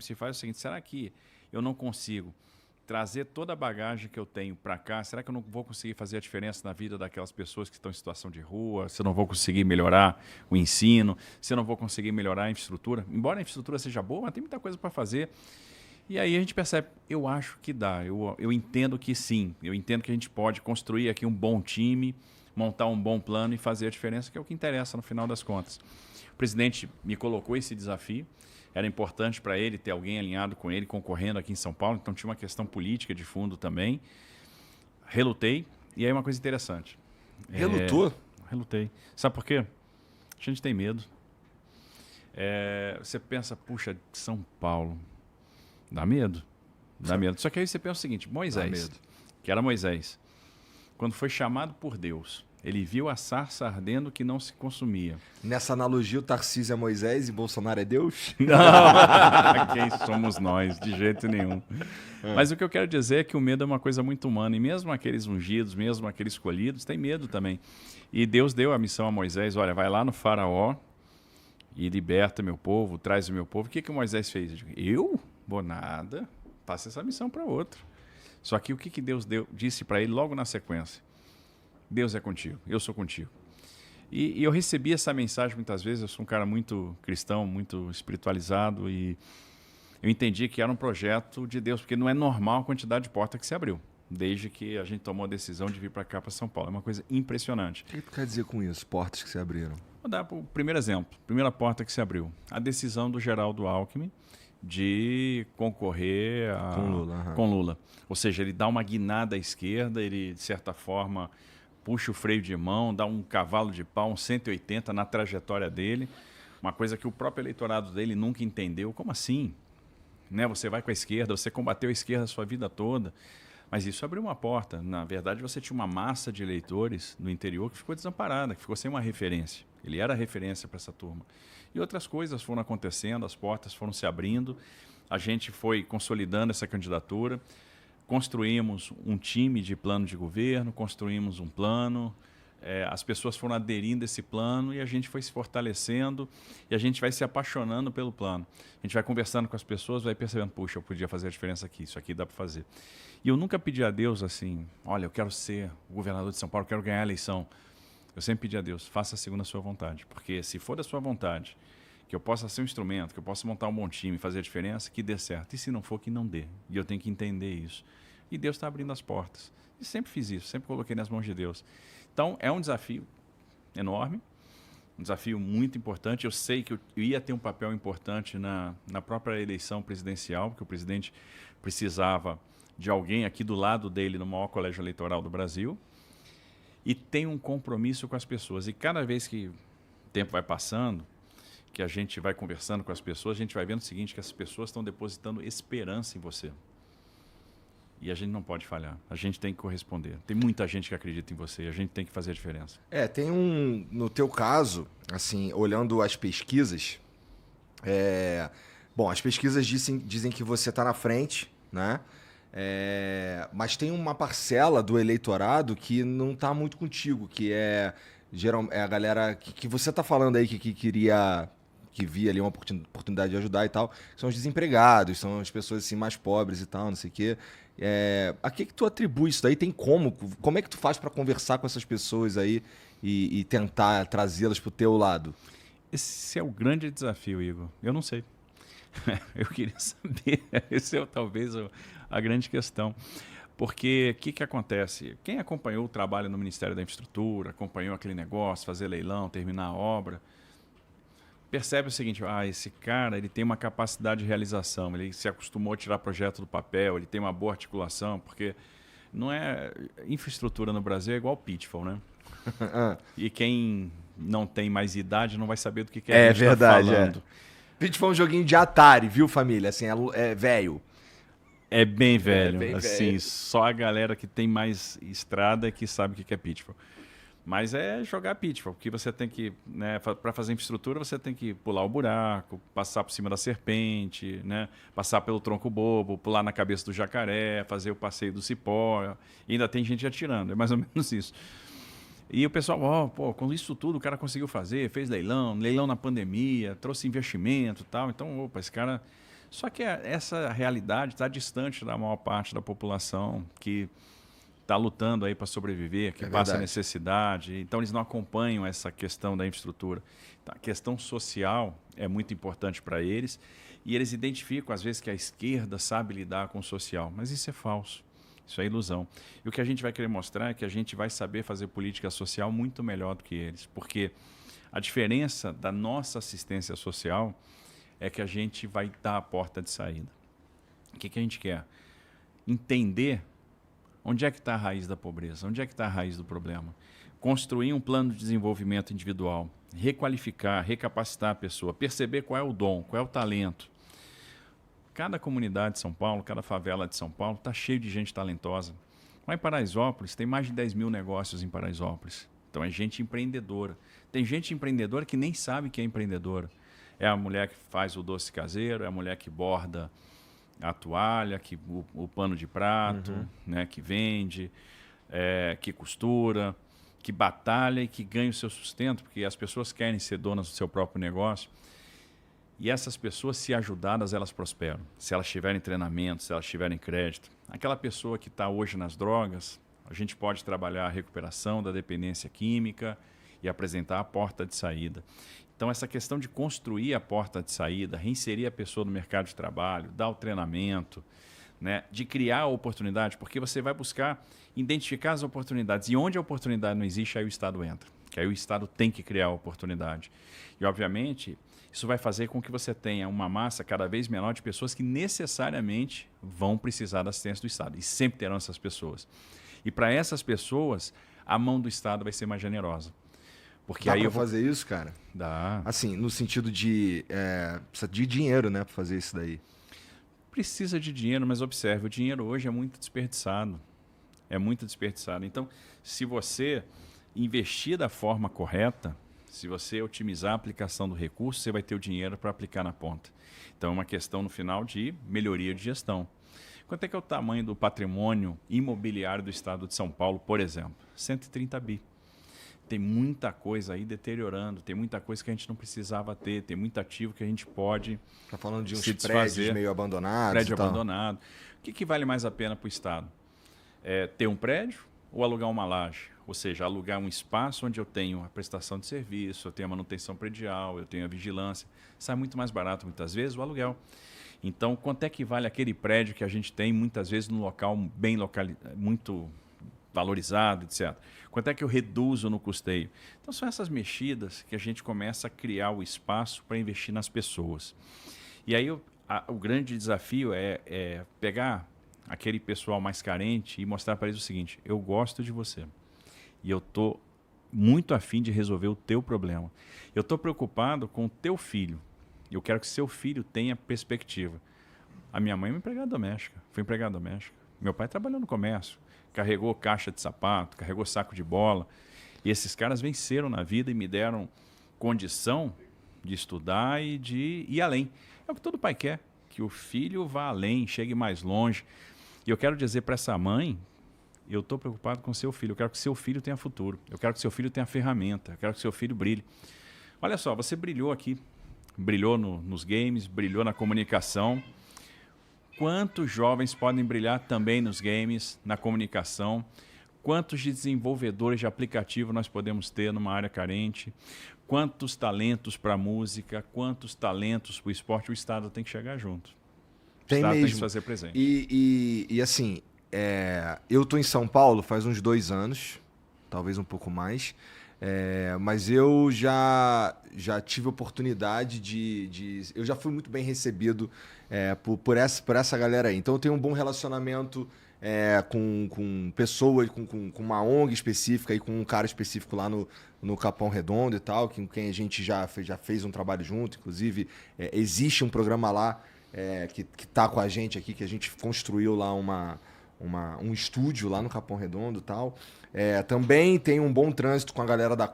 se faz o seguinte, será que eu não consigo trazer toda a bagagem que eu tenho para cá? Será que eu não vou conseguir fazer a diferença na vida daquelas pessoas que estão em situação de rua? Se eu não vou conseguir melhorar o ensino? Se eu não vou conseguir melhorar a infraestrutura? Embora a infraestrutura seja boa, mas tem muita coisa para fazer. E aí a gente percebe, eu acho que dá, eu entendo que sim, eu entendo que a gente pode construir aqui um bom time, montar um bom plano e fazer a diferença, que é o que interessa no final das contas. O presidente me colocou esse desafio, era importante para ele ter alguém alinhado com ele, concorrendo aqui em São Paulo, então tinha uma questão política de fundo também. Relutei, e aí uma coisa interessante. Relutou? Relutei. Sabe por quê? A gente tem medo. Você pensa, puxa, São Paulo... Dá medo. Dá medo. Só que aí você pensa o seguinte, Moisés, que era Moisés, quando foi chamado por Deus, ele viu a sarça ardendo que não se consumia. Nessa analogia, o Tarcísio é Moisés e Bolsonaro é Deus? Não, quem somos nós? De jeito nenhum. Mas o que eu quero dizer é que o medo é uma coisa muito humana, e mesmo aqueles ungidos, mesmo aqueles escolhidos, têm medo também. E Deus deu a missão a Moisés, olha, vai lá no faraó e liberta meu povo, traz o meu povo. O que que Moisés fez? Eu? Vou nada, passa essa missão para outro. Só que o que Deus disse para ele logo na sequência? Deus é contigo, eu sou contigo. E eu recebi essa mensagem muitas vezes, eu sou um cara muito cristão, muito espiritualizado, e eu entendi que era um projeto de Deus, porque não é normal a quantidade de porta que se abriu, desde que a gente tomou a decisão de vir para cá, para São Paulo. É uma coisa impressionante. O que tu quer dizer com isso, portas que se abriram? Vou dar o primeiro exemplo, primeira porta que se abriu, a decisão do Geraldo Alckmin, de concorrer com Lula. Ou seja, ele dá uma guinada à esquerda, ele, de certa forma, puxa o freio de mão, dá um cavalo de pau, um 180 na trajetória dele, uma coisa que o próprio eleitorado dele nunca entendeu. Como assim? Né? Você vai com a esquerda, você combateu a esquerda a sua vida toda, mas isso abriu uma porta. Na verdade, você tinha uma massa de eleitores no interior que ficou desamparada, que ficou sem uma referência. Ele era a referência para essa turma. E outras coisas foram acontecendo, as portas foram se abrindo, a gente foi consolidando essa candidatura, construímos um time de plano de governo, construímos um plano, as pessoas foram aderindo a esse plano e a gente foi se fortalecendo e a gente vai se apaixonando pelo plano. A gente vai conversando com as pessoas, vai percebendo, puxa, eu podia fazer a diferença aqui, isso aqui dá para fazer. E eu nunca pedi a Deus assim, olha, eu quero ser o governador de São Paulo, eu quero ganhar a eleição. Eu sempre pedi a Deus, faça segundo a sua vontade, porque se for da sua vontade, que eu possa ser um instrumento, que eu possa montar um bom time, fazer a diferença, que dê certo. E se não for, que não dê. E eu tenho que entender isso. E Deus está abrindo as portas. E sempre fiz isso, sempre coloquei nas mãos de Deus. Então, é um desafio enorme, um desafio muito importante. Eu sei que eu ia ter um papel importante na própria eleição presidencial, porque o presidente precisava de alguém aqui do lado dele no maior colégio eleitoral do Brasil, e tem um compromisso com as pessoas. E cada vez que o tempo vai passando, que a gente vai conversando com as pessoas, a gente vai vendo o seguinte, que as pessoas estão depositando esperança em você. E a gente não pode falhar, a gente tem que corresponder. Tem muita gente que acredita em você, a gente tem que fazer a diferença. Tem um, no teu caso, assim, olhando as pesquisas, bom, as pesquisas dizem que você está na frente, né? Mas tem uma parcela do eleitorado que não está muito contigo, que é a galera que você está falando aí que queria, que via ali uma oportunidade de ajudar e tal, são os desempregados, são as pessoas assim mais pobres e tal, não sei o quê. A que tu atribui isso daí? Tem como é que tu faz para conversar com essas pessoas aí e tentar trazê-las pro teu lado? Esse é o grande desafio, Igor. Eu não sei. Eu queria saber. Esse é talvez a grande questão. Porque o que acontece? Quem acompanhou o trabalho no Ministério da Infraestrutura, acompanhou aquele negócio, fazer leilão, terminar a obra, percebe o seguinte, esse cara ele tem uma capacidade de realização, ele se acostumou a tirar projeto do papel, ele tem uma boa articulação, porque não é infraestrutura no Brasil é igual pitfall, né? E quem não tem mais idade não vai saber do que a gente verdade, tá falando. Pitfall é um joguinho de Atari, viu, família? Assim, é velho. É bem velho, bem assim, velho. só a galera que tem mais estrada que sabe o que é pitfall. Mas é jogar pitfall, porque você tem que, né, para fazer infraestrutura, você tem que pular o buraco, passar por cima da serpente, né, passar pelo tronco bobo, pular na cabeça do jacaré, fazer o passeio do cipó, e ainda tem gente atirando, é mais ou menos isso. E o pessoal, com isso tudo o cara conseguiu fazer, fez leilão na pandemia, trouxe investimento e tal, então, esse cara Só que essa realidade está distante da maior parte da população que está lutando aí para sobreviver, que passa necessidade. Então, eles não acompanham essa questão da infraestrutura. Então, a questão social é muito importante para eles e eles identificam, às vezes, que a esquerda sabe lidar com o social. Mas isso é falso. Isso é ilusão. E o que a gente vai querer mostrar é que a gente vai saber fazer política social muito melhor do que eles. Porque a diferença da nossa assistência social é que a gente vai dar a porta de saída. O que a gente quer? Entender onde é que está a raiz da pobreza, onde é que está a raiz do problema. Construir um plano de desenvolvimento individual, requalificar, recapacitar a pessoa, perceber qual é o dom, qual é o talento. Cada comunidade de São Paulo, cada favela de São Paulo está cheio de gente talentosa. Lá em Paraisópolis, tem mais de 10 mil negócios em Paraisópolis. Então é gente empreendedora. Tem gente empreendedora que nem sabe que é empreendedora. É a mulher que faz o doce caseiro, é a mulher que borda a toalha, o pano de prato, né, que vende, que costura, que batalha e que ganha o seu sustento, porque as pessoas querem ser donas do seu próprio negócio. E essas pessoas, se ajudadas, elas prosperam. Se elas tiverem treinamento, se elas tiverem crédito. Aquela pessoa que está hoje nas drogas, a gente pode trabalhar a recuperação da dependência química e apresentar a porta de saída. Então, essa questão de construir a porta de saída, reinserir a pessoa no mercado de trabalho, dar o treinamento, né, de criar a oportunidade, porque você vai buscar identificar as oportunidades. E onde a oportunidade não existe, aí o Estado entra. Que aí o Estado tem que criar a oportunidade. E, obviamente, isso vai fazer com que você tenha uma massa cada vez menor de pessoas que necessariamente vão precisar da assistência do Estado. E sempre terão essas pessoas. E para essas pessoas, a mão do Estado vai ser mais generosa. Porque dá aí pra fazer isso, cara? Dá. Assim, no sentido de... precisa de dinheiro, né, pra fazer isso daí. Precisa de dinheiro, mas observe, o dinheiro hoje é muito desperdiçado. É muito desperdiçado. Então, se você investir da forma correta, se você otimizar a aplicação do recurso, você vai ter o dinheiro para aplicar na ponta. Então, é uma questão, no final, de melhoria de gestão. Quanto é que é o tamanho do patrimônio imobiliário do Estado de São Paulo, por exemplo? 130 bi. Tem muita coisa aí deteriorando, tem muita coisa que a gente não precisava ter, tem muito ativo que a gente pode Tá falando de uns prédios meio abandonados. Prédio abandonado. O que vale mais a pena para o Estado? Ter um prédio ou alugar uma laje? Ou seja, alugar um espaço onde eu tenho a prestação de serviço, eu tenho a manutenção predial, eu tenho a vigilância. Sai muito mais barato, muitas vezes, o aluguel. Então, quanto é que vale aquele prédio que a gente tem, muitas vezes, num local bem muito valorizado, etc. Quanto é que eu reduzo no custeio? Então, são essas mexidas que a gente começa a criar o espaço para investir nas pessoas. E aí, o grande desafio é pegar aquele pessoal mais carente e mostrar para eles o seguinte: eu gosto de você e eu estou muito afim de resolver o teu problema. Eu estou preocupado com o teu filho. Eu quero que seu filho tenha perspectiva. A minha mãe é uma empregada doméstica, foi empregada doméstica. Meu pai trabalhou no comércio, carregou caixa de sapato, carregou saco de bola. E esses caras venceram na vida e me deram condição de estudar e de ir além. É o que todo pai quer, que o filho vá além, chegue mais longe. E eu quero dizer para essa mãe, eu estou preocupado com seu filho, eu quero que seu filho tenha futuro, eu quero que seu filho tenha ferramenta, eu quero que seu filho brilhe. Olha só, você brilhou aqui, brilhou nos games, brilhou na comunicação. Quantos jovens podem brilhar também nos games, na comunicação? Quantos desenvolvedores de aplicativo nós podemos ter numa área carente? Quantos talentos para a música? Quantos talentos para o esporte? O Estado tem que chegar junto. O Estado tem que se fazer presente. E assim, eu estou em São Paulo faz uns 2 anos, talvez um pouco mais. Mas eu já tive oportunidade eu já fui muito bem recebido por essa galera aí. Então eu tenho um bom relacionamento com pessoas, com uma ONG específica e com um cara específico lá no Capão Redondo e tal, com quem a gente já fez um trabalho junto. Inclusive, existe um programa lá que está com a gente aqui, que a gente construiu lá um estúdio lá no Capão Redondo e tal. Também tem um bom trânsito com a galera da